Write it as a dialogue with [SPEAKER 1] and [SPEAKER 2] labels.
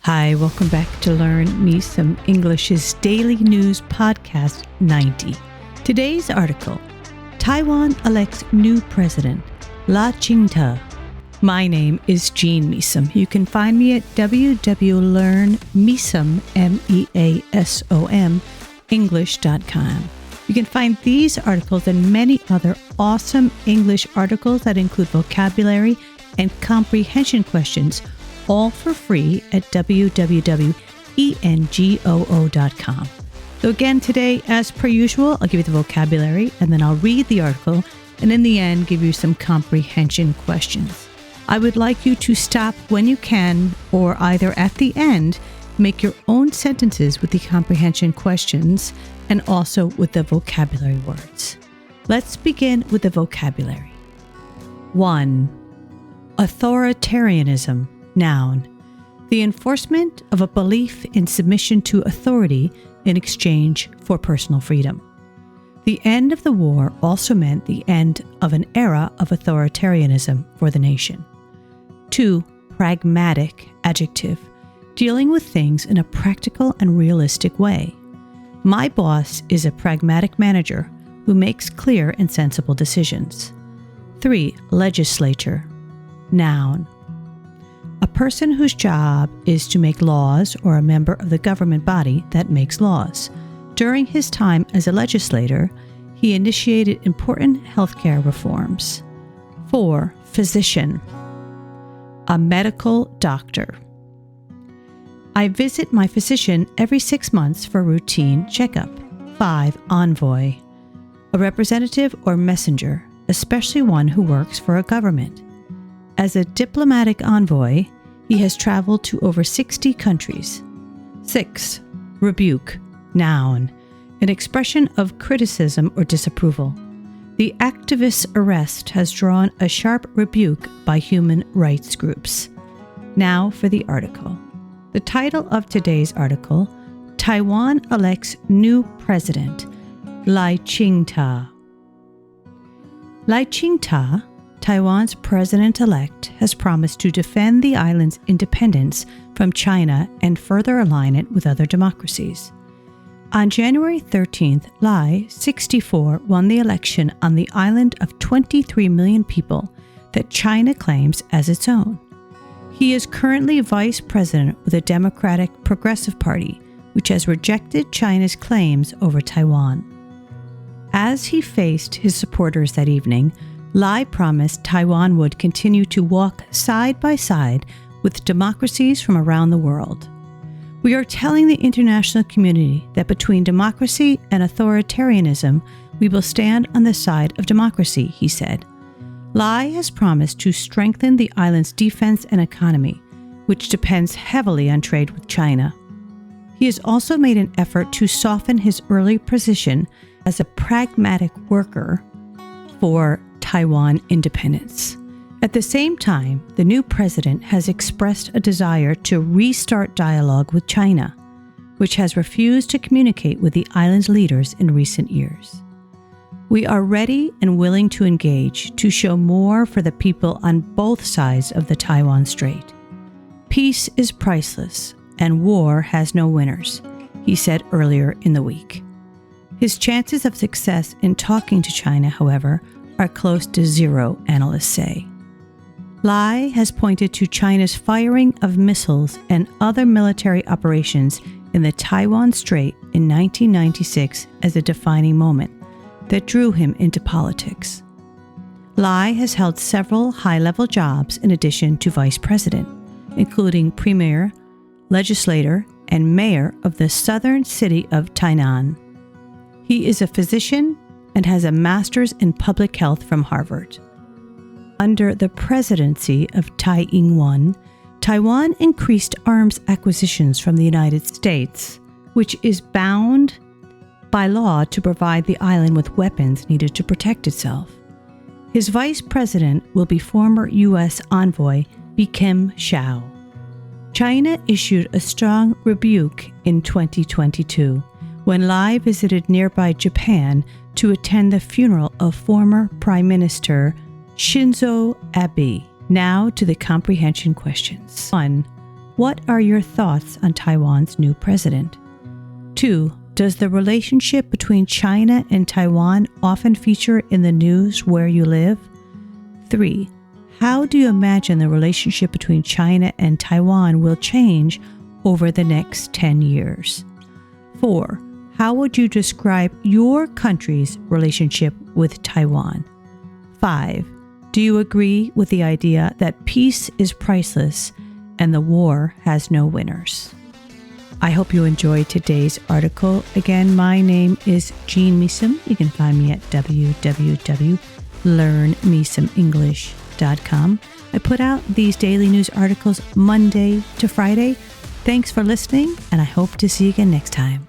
[SPEAKER 1] Hi, welcome back to Learn Me Some English's Daily News Podcast 90. Today's article, Taiwan elects new president, laichingte. My name is Jean Measome. You can find me at www.learnmeasom, English.com. You can find these articles and many other awesome English articles that include vocabulary and comprehension questions, all for free at www.englishlistening.com. So again, today, as per usual, I'll give you the vocabulary and then I'll read the article and in the end, give you some comprehension questions. I would like you to stop when you can or either at the end, make your own sentences with the comprehension questions and also with the vocabulary words. Let's begin with the vocabulary. 1. Authoritarianism. Noun. The enforcement of a belief in submission to authority in exchange for personal freedom. The end of the war also meant the end of an era of authoritarianism for the nation. 2. Pragmatic. Adjective. Dealing with things in a practical and realistic way. My boss is a pragmatic manager who makes clear and sensible decisions. 3. Legislature. Noun. A person whose job is to make laws or a member of the government body that makes laws. During his time as a legislator, he initiated important healthcare reforms. 4. Physician. A medical doctor. I visit my physician every 6 months for routine checkup. 5. Envoy. A representative or messenger, especially one who works for a government. As a diplomatic envoy, he has traveled to over 60 countries. 6. Rebuke. Noun. An expression of criticism or disapproval. The activist's arrest has drawn a sharp rebuke by human rights groups. Now for the article. The title of today's article, Taiwan elects new president, laichingte. Laichingte, Taiwan's president-elect, has promised to defend the island's independence from China and further align it with other democracies. On January 13th, Lai, 64, won the election on the island of 23 million people that China claims as its own. He is currently vice president with the Democratic Progressive Party, which has rejected China's claims over Taiwan. As he faced his supporters that evening, Lai promised Taiwan would continue to walk side by side with democracies from around the world. We are telling the international community that between democracy and authoritarianism, we will stand on the side of democracy, he said. Lai has promised to strengthen the island's defense and economy, which depends heavily on trade with China. He has also made an effort to soften his early position as a pragmatic worker for Taiwan independence. At the same time, the new president has expressed a desire to restart dialogue with China, which has refused to communicate with the island's leaders in recent years. We are ready and willing to engage to show more for the people on both sides of the Taiwan Strait. Peace is priceless and war has no winners, he said earlier in the week. His chances of success in talking to China, however, are close to zero, analysts say. Lai has pointed to China's firing of missiles and other military operations in the Taiwan Strait in 1996 as a defining moment that drew him into politics. Lai has held several high-level jobs in addition to vice president, including premier, legislator, and mayor of the southern city of Tainan. He is a physician and has a master's in public health from Harvard. Under the presidency of Tsai Ing-wen, Taiwan increased arms acquisitions from the United States, which is bound by law to provide the island with weapons needed to protect itself. His vice president will be former U.S. envoy Bi-khim Hsiao. China issued a strong rebuke in 2022 when Lai visited nearby Japan to attend the funeral of former Prime Minister Shinzo Abe. Now to the comprehension questions. 1. What are your thoughts on Taiwan's new president? 2. Does the relationship between China and Taiwan often feature in the news where you live? 3. How do you imagine the relationship between China and Taiwan will change over the next 10 years? 4. How would you describe your country's relationship with Taiwan? 5. Do you agree with the idea that peace is priceless and the war has no winners? I hope you enjoyed today's article. Again, my name is Jean Measome. You can find me at www.learnmeasomenglish.com. I put out these daily news articles Monday to Friday. Thanks for listening, and I hope to see you again next time.